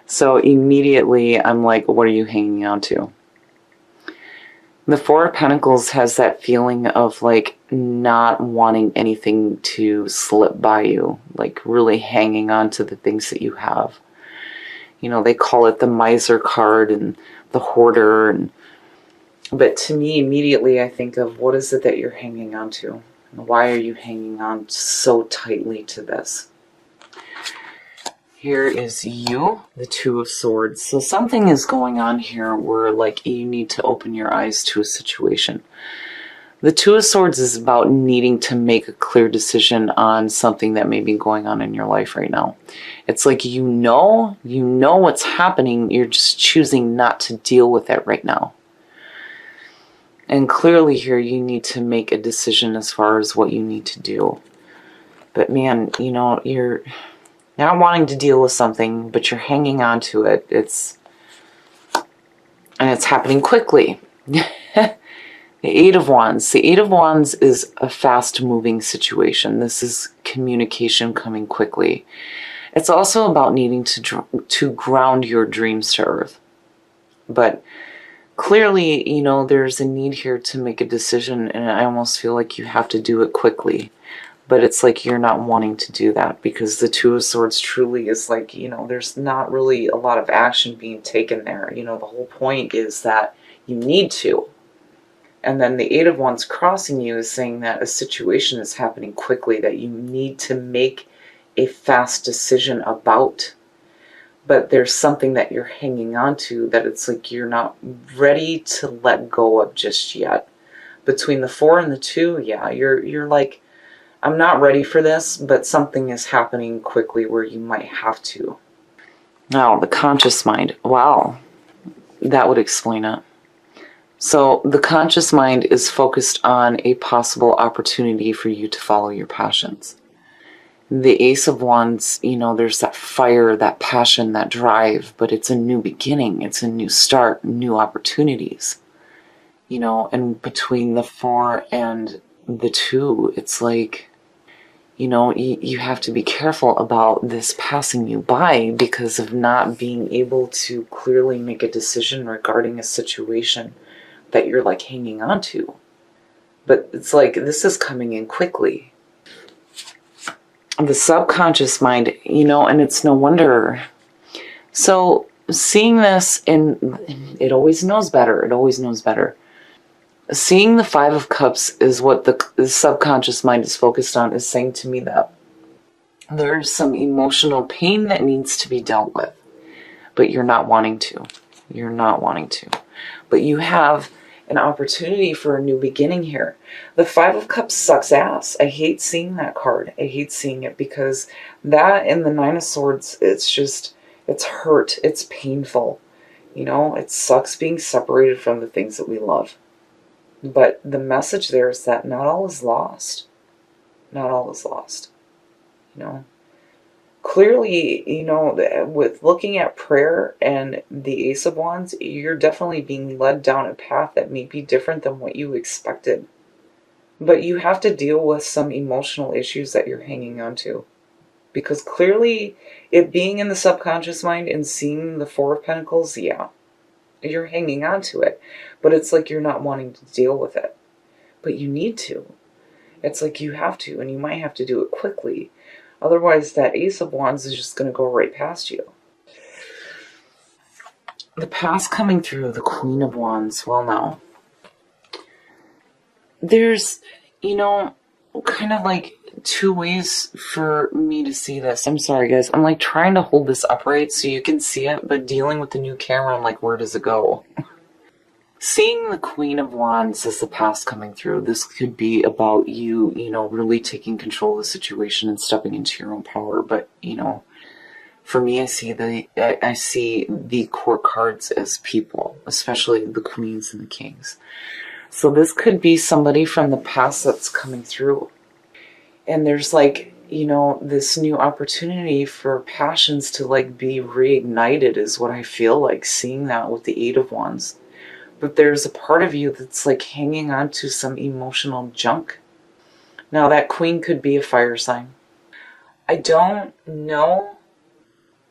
So immediately I'm like, what are you hanging on to? The Four of Pentacles has that feeling of like not wanting anything to slip by you, like really hanging on to the things that you have. You know, they call it the miser card and the hoarder. But to me, immediately I think of what is it that you're hanging on to? And why are you hanging on so tightly to this? Here is you, the Two of Swords. So something is going on here where like you need to open your eyes to a situation. The Two of Swords is about needing to make a clear decision on something that may be going on in your life right now. It's like you know what's happening, you're just choosing not to deal with it right now. And clearly here you need to make a decision as far as what you need to do. But man, you know, you're not wanting to deal with something, but you're hanging on to it. And it's happening quickly. The Eight of Wands. The Eight of Wands is a fast-moving situation. This is communication coming quickly. It's also about needing to ground your dreams to earth. But clearly, you know, there's a need here to make a decision, and I almost feel like you have to do it quickly. But it's like you're not wanting to do that because the Two of Swords truly is like, you know, there's not really a lot of action being taken there. You know, the whole point is that you need to. And then the Eight of Wands crossing you is saying that a situation is happening quickly that you need to make a fast decision about. But there's something that you're hanging on to that it's like you're not ready to let go of just yet. Between the Four and the Two, yeah, you're like, I'm not ready for this, but something is happening quickly where you might have to. Now, the conscious mind. Wow, that would explain it. So the conscious mind is focused on a possible opportunity for you to follow your passions. The Ace of Wands, you know, there's that fire, that passion, that drive, but it's a new beginning. It's a new start, new opportunities. You know, and between the Four and the Two, it's like, you know, you have to be careful about this passing you by because of not being able to clearly make a decision regarding a situation that you're like hanging on to. But it's like this is coming in quickly. The subconscious mind, you know, and it's no wonder. So seeing this, and it always knows better. It always knows better. Seeing the Five of Cups is what the subconscious mind is focused on, is saying to me that there's some emotional pain that needs to be dealt with, but you're not wanting to. You're not wanting to. But you have an opportunity for a new beginning here. The Five of Cups sucks ass. I hate seeing that card. I hate seeing it because that and the Nine of Swords, it's just, it's hurt. It's painful. You know, it sucks being separated from the things that we love. But the message there is that not all is lost. Not all is lost. You know, clearly, you know, with looking at prayer and the Ace of Wands, you're definitely being led down a path that may be different than what you expected. But you have to deal with some emotional issues that you're hanging on to. Because clearly, it being in the subconscious mind and seeing the Four of Pentacles, yeah, you're hanging on to it. But it's like you're not wanting to deal with it. But you need to. It's like you have to, and you might have to do it quickly. Otherwise, that Ace of Wands is just going to go right past you. The past coming through, the Queen of Wands. Well, now, there's, you know, kind of like two ways for me to see this. I'm sorry, guys. I'm like trying to hold this upright so you can see it, but dealing with the new camera, I'm like, where does it go? Seeing the Queen of Wands as the past coming through, this could be about you, you know, really taking control of the situation and stepping into your own power. But, you know, for me, I see the court cards as people, especially the queens and the kings. So this could be somebody from the past that's coming through. And there's like, you know, this new opportunity for passions to like be reignited is what I feel like, seeing that with the Eight of Wands. But there's a part of you that's like hanging on to some emotional junk. Now that Queen could be a fire sign. I don't know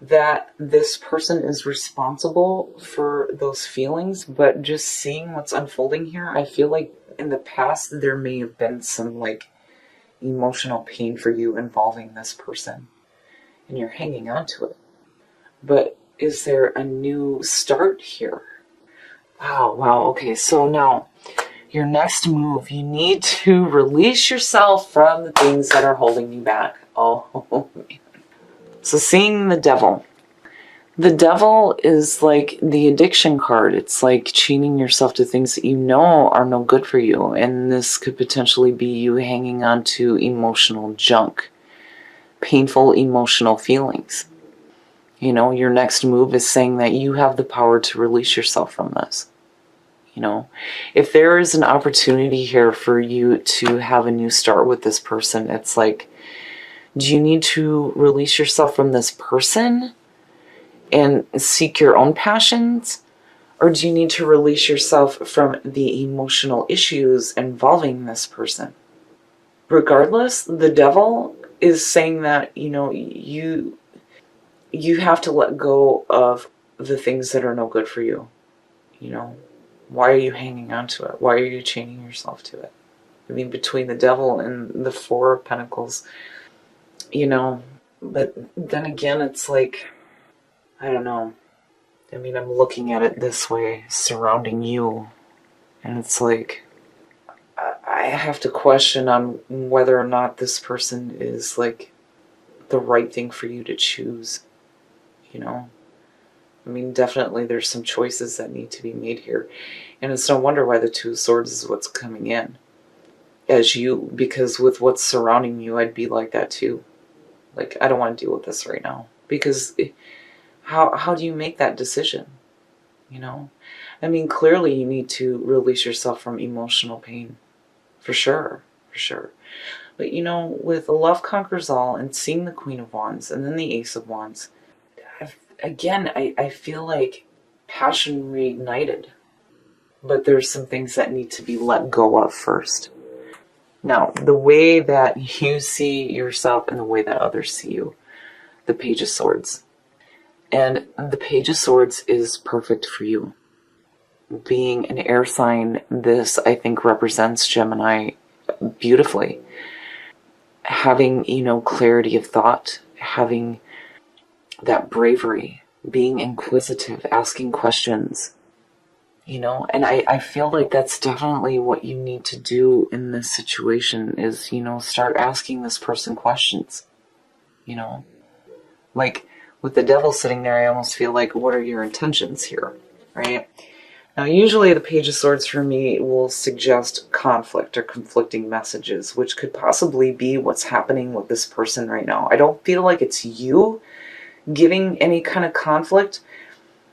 that this person is responsible for those feelings, but just seeing what's unfolding here, I feel like in the past there may have been some like emotional pain for you involving this person, and you're hanging on to it. But is there a new start here? Wow, okay, so now your next move, you need to release yourself from the things that are holding you back. Oh, man. So seeing the devil. The devil is like the addiction card. It's like chaining yourself to things that you know are no good for you. And this could potentially be you hanging on to emotional junk, painful emotional feelings. You know, your next move is saying that you have the power to release yourself from this. You know, if there is an opportunity here for you to have a new start with this person, it's like, do you need to release yourself from this person and seek your own passions? Or do you need to release yourself from the emotional issues involving this person? Regardless, the devil is saying that, you know, you have to let go of the things that are no good for you. You know, why are you hanging on to it? Why are you chaining yourself to it? I mean, between the devil and the Four of Pentacles, you know, but then again, it's like, I don't know. I mean, I'm looking at it this way, surrounding you, and it's like, I have to question on whether or not this person is like the right thing for you to choose, you know? I mean, definitely there's some choices that need to be made here. And it's no wonder why the Two of Swords is what's coming in as you, because with what's surrounding you, I'd be like that too. Like, I don't want to deal with this right now. Because how do you make that decision? You know? I mean, clearly you need to release yourself from emotional pain. For sure. But, you know, with Love Conquers All and seeing the Queen of Wands and then the Ace of Wands, I feel like passion reignited. But there's some things that need to be let go of first. Now, the way that you see yourself and the way that others see you. The Page of Swords. And the Page of Swords is perfect for you. Being an air sign, this, I think, represents Gemini beautifully. Having, you know, clarity of thought. Having that bravery. Being inquisitive. Asking questions. You know, and I feel like that's definitely what you need to do in this situation is, you know, start asking this person questions. You know, like with the devil sitting there, I almost feel like, what are your intentions here, right? Now, usually the Page of Swords for me will suggest conflict or conflicting messages, which could possibly be what's happening with this person right now. I don't feel like it's you giving any kind of conflict.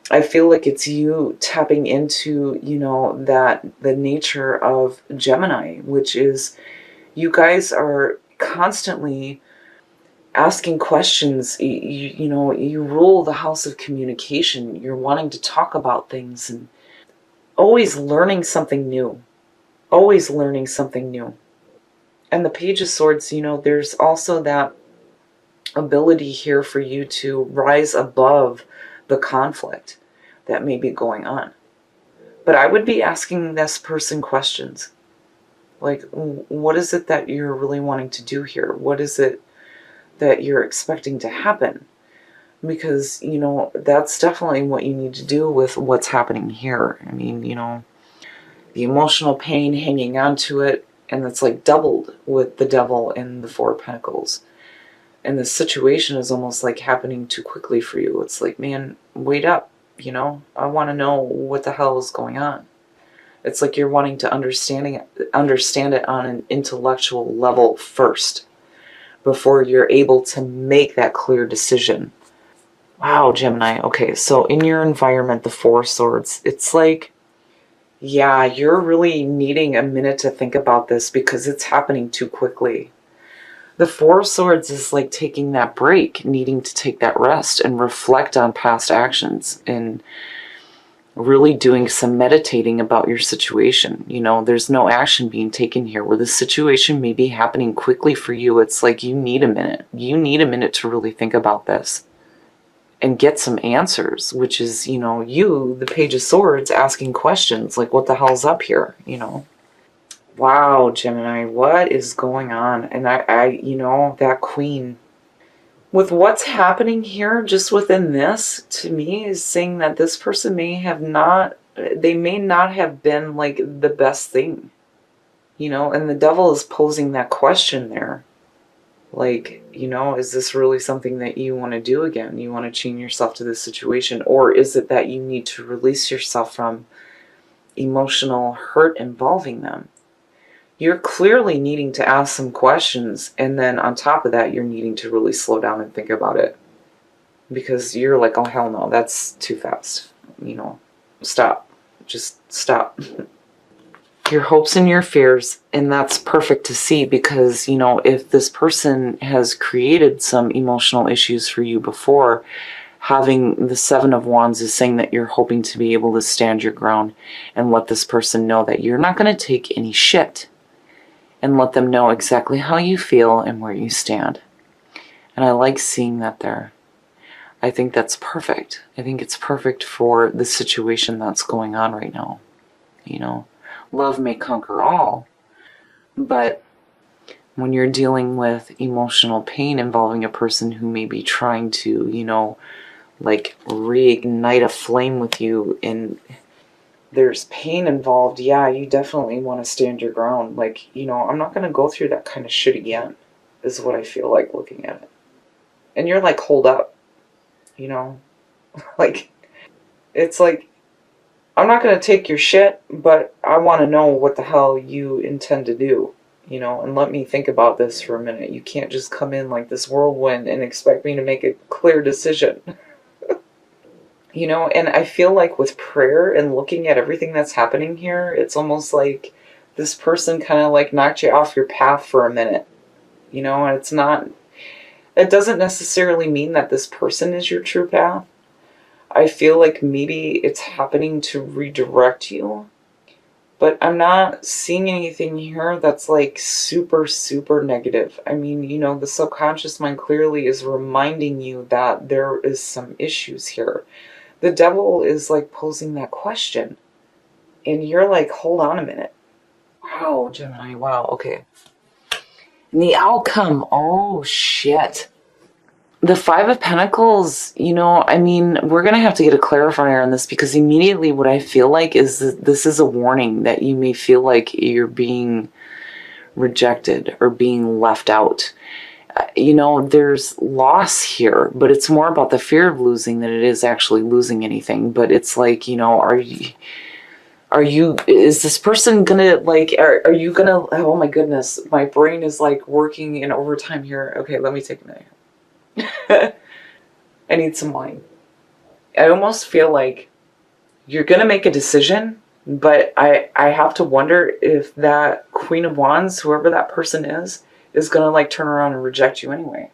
I feel like it's you tapping into, you know, that the nature of Gemini, which is you guys are constantly asking questions. You know, you rule the house of communication. You're wanting to talk about things and always learning something new. Always learning something new. And the Page of Swords, you know, there's also that ability here for you to rise above the conflict that may be going on. But I would be asking this person questions. Like, what is it that you're really wanting to do here? What is it that you're expecting to happen? Because, you know, that's definitely what you need to do with what's happening here. I mean, you know, the emotional pain, hanging on to it, and it's like doubled with the devil and the Four of Pentacles. And the situation is almost like happening too quickly for you. It's like, man, wait up. You know, I want to know what the hell is going on. It's like you're wanting to understand it on an intellectual level first before you're able to make that clear decision. Wow, Gemini. Okay, so in your environment, the Four of Swords, it's like, yeah, you're really needing a minute to think about this because it's happening too quickly. The Four of Swords is like taking that break, needing to take that rest and reflect on past actions and really doing some meditating about your situation. You know, there's no action being taken here where the situation may be happening quickly for you. It's like you need a minute. You need a minute to really think about this. and get some answers, which is, you know, you, the Page of Swords, asking questions like, what the hell's up here, you know? Wow, Gemini, what is going on? And you know, that Queen, with what's happening here, just within this, to me, is saying that this person may not have been like the best thing, you know, and the Devil is posing that question there. Like, you know, is this really something that you want to do again? You want to chain yourself to this situation? Or is it that you need to release yourself from emotional hurt involving them? You're clearly needing to ask some questions. And then on top of that, you're needing to really slow down and think about it. Because you're like, oh, hell no, that's too fast. You know, stop. Just stop. Your hopes and your fears, and that's perfect to see, because, you know, if this person has created some emotional issues for you before, having the Seven of Wands is saying that you're hoping to be able to stand your ground and let this person know that you're not going to take any shit, and let them know exactly how you feel and where you stand. And I like seeing that there. I think that's perfect. I think it's perfect for the situation that's going on right now, you know. Love may conquer all, but when you're dealing with emotional pain involving a person who may be trying to, you know, like reignite a flame with you, and there's pain involved, yeah, you definitely want to stand your ground. Like, you know, I'm not going to go through that kind of shit again, is what I feel like looking at it. And you're like, hold up, you know, like, it's like, I'm not going to take your shit, but I want to know what the hell you intend to do, you know, and let me think about this for a minute. You can't just come in like this whirlwind and expect me to make a clear decision. You know, and I feel like with prayer and looking at everything that's happening here, it's almost like this person kind of like knocked you off your path for a minute, you know, and it doesn't necessarily mean that this person is your true path. I feel like maybe it's happening to redirect you, but I'm not seeing anything here that's like super, super negative. I mean, you know, the subconscious mind clearly is reminding you that there is some issues here. The Devil is like posing that question, and you're like, hold on a minute. Wow, Gemini, wow, okay. And the outcome, oh shit. The Five of Pentacles, you know, I mean, we're going to have to get a clarifier on this, because immediately what I feel like is that this is a warning that you may feel like you're being rejected or being left out. You know, there's loss here, but it's more about the fear of losing than it is actually losing anything. But it's like, you know, is this person gonna, like, are you gonna, oh my goodness, my brain is like working in overtime here. Okay, let me take a minute. I need some wine. I almost feel like you're going to make a decision, but I have to wonder if that Queen of Wands, whoever that person is going to like turn around and reject you anyway.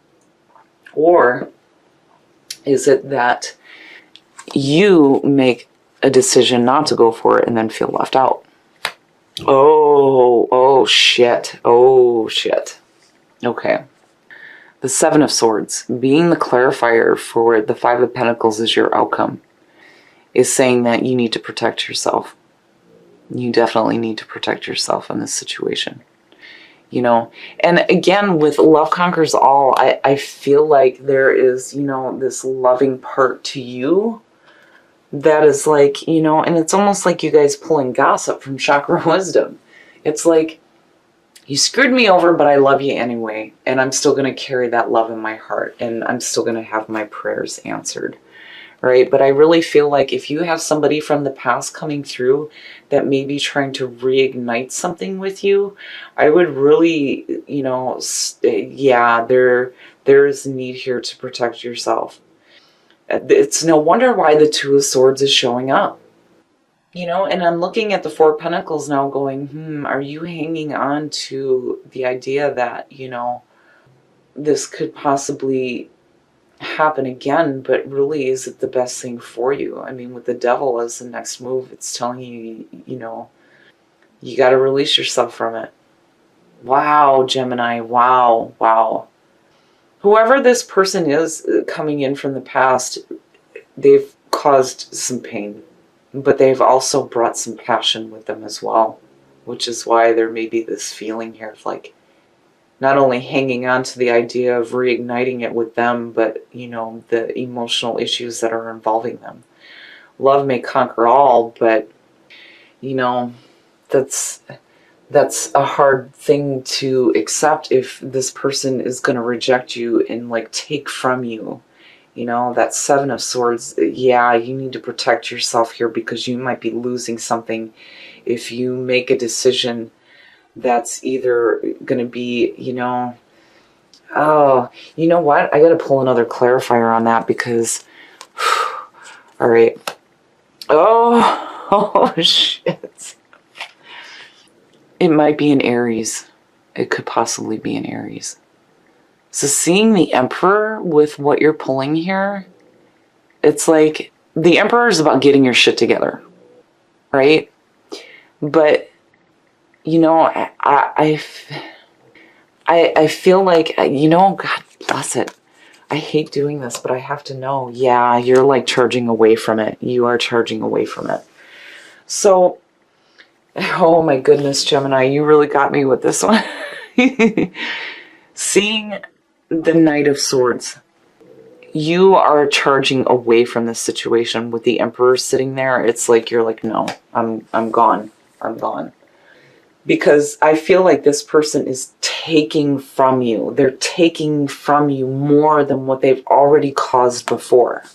Or is it that you make a decision not to go for it and then feel left out? Oh shit. Oh shit. Okay. The Seven of Swords, being the clarifier for the Five of Pentacles is your outcome, is saying that you need to protect yourself. You definitely need to protect yourself in this situation. You know, and again, with love conquers all, I feel like there is, you know, this loving part to you that is like, you know, and it's almost like you guys pulling gossip from Chakra Wisdom. It's like, you screwed me over, but I love you anyway. And I'm still going to carry that love in my heart. And I'm still going to have my prayers answered. Right? But I really feel like if you have somebody from the past coming through that may be trying to reignite something with you, I would really, you know, yeah, there is a need here to protect yourself. It's no wonder why the Two of Swords is showing up. You know, and I'm looking at the Four of Pentacles now going, are you hanging on to the idea that, you know, this could possibly happen again, but really, is it the best thing for you? I mean, with the Devil as the next move, it's telling you, you know, you got to release yourself from it. Wow, Gemini, wow, wow. Whoever this person is coming in from the past, they've caused some pain, but they've also brought some passion with them as well, which is why there may be this feeling here of like not only hanging on to the idea of reigniting it with them, but, you know, the emotional issues that are involving them. Love may conquer all, but, you know, that's a hard thing to accept if this person is going to reject you and like take from you. You know, that Seven of Swords, yeah, you need to protect yourself here because you might be losing something if you make a decision that's either going to be, you know, oh, you know what? I got to pull another clarifier on that because, all right. Oh, oh, shit. It might be an Aries. It could possibly be an Aries. So seeing the Emperor with what you're pulling here, it's like the Emperor is about getting your shit together, right? But, you know, I feel like, you know, God bless it. I hate doing this, but I have to know, yeah, you're like charging away from it. You are charging away from it. So, oh my goodness, Gemini, you really got me with this one. Seeing the Knight of Swords, you are charging away from this situation with the Emperor sitting there. It's like you're like, no, I'm gone. I'm gone. Because I feel like this person is taking from you. They're taking from you more than what they've already caused before.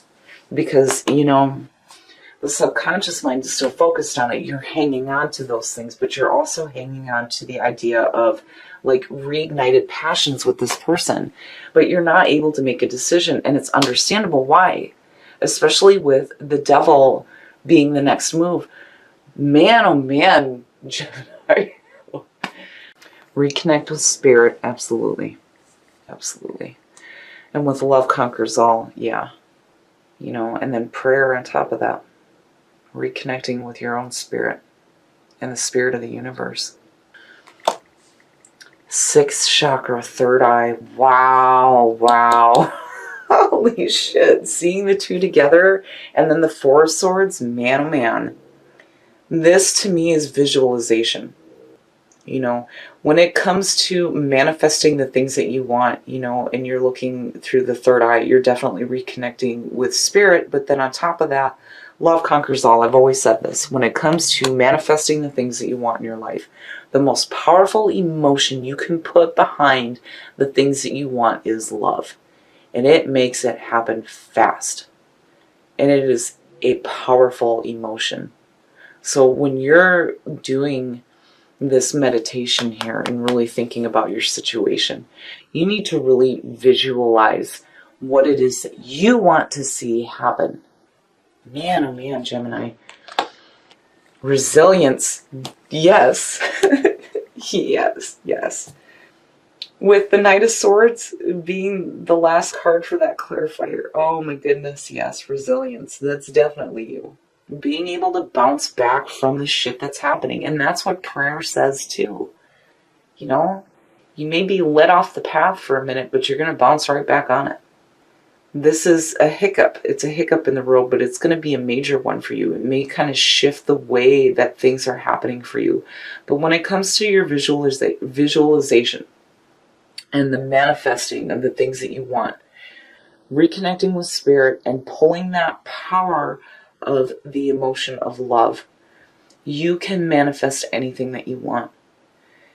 Because, you know, the subconscious mind is still focused on it. You're hanging on to those things, but you're also hanging on to the idea of like reignited passions with this person. But you're not able to make a decision, and it's understandable why. Especially with the devil being the next move. Man, oh man, Gemini. Reconnect with spirit, absolutely. Absolutely. And with love conquers all, yeah. You know, and then prayer on top of that. Reconnecting with your own spirit and the spirit of the universe. Sixth chakra, third eye. Wow, wow. Holy shit. Seeing the two together and then the Four of Swords, man, oh man. This to me is visualization. You know, when it comes to manifesting the things that you want, you know, and you're looking through the third eye, you're definitely reconnecting with spirit. But then on top of that, love conquers all. I've always said this. When it comes to manifesting the things that you want in your life, the most powerful emotion you can put behind the things that you want is love. And it makes it happen fast. And it is a powerful emotion. So when you're doing this meditation here and really thinking about your situation, you need to really visualize what it is that you want to see happen. Man, oh man, Gemini. Resilience. Yes. Yes, yes. With the Knight of Swords being the last card for that clarifier. Oh my goodness, yes. Resilience. That's definitely you. Being able to bounce back from the shit that's happening. And that's what prayer says too. You know, you may be let off the path for a minute, but you're going to bounce right back on it. This is a hiccup. It's a hiccup in the road, but it's going to be a major one for you. It may kind of shift the way that things are happening for you. But when it comes to your visualization and the manifesting of the things that you want, reconnecting with spirit and pulling that power of the emotion of love, you can manifest anything that you want.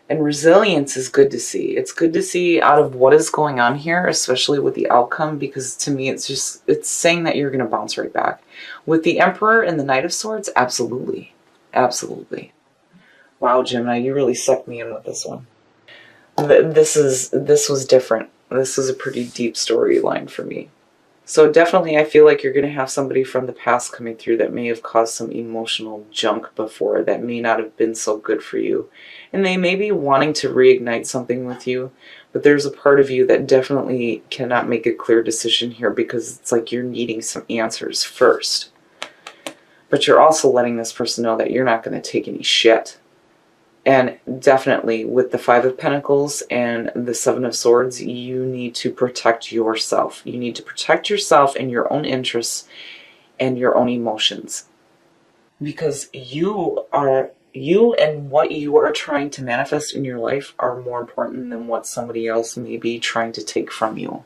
And resilience is good to see. It's good to see out of what is going on here, especially with the outcome, because to me it's saying that you're going to bounce right back. With the Emperor and the Knight of Swords, absolutely. Absolutely. Wow, Gemini, you really sucked me in with this one. This was different. This is a pretty deep storyline for me. So definitely I feel like you're going to have somebody from the past coming through that may have caused some emotional junk before that may not have been so good for you. And they may be wanting to reignite something with you, but there's a part of you that definitely cannot make a clear decision here because it's like you're needing some answers first. But you're also letting this person know that you're not going to take any shit. And definitely with the Five of Pentacles and the Seven of Swords, you need to protect yourself. You need to protect yourself and your own interests and your own emotions. Because you and what you are trying to manifest in your life are more important than what somebody else may be trying to take from you.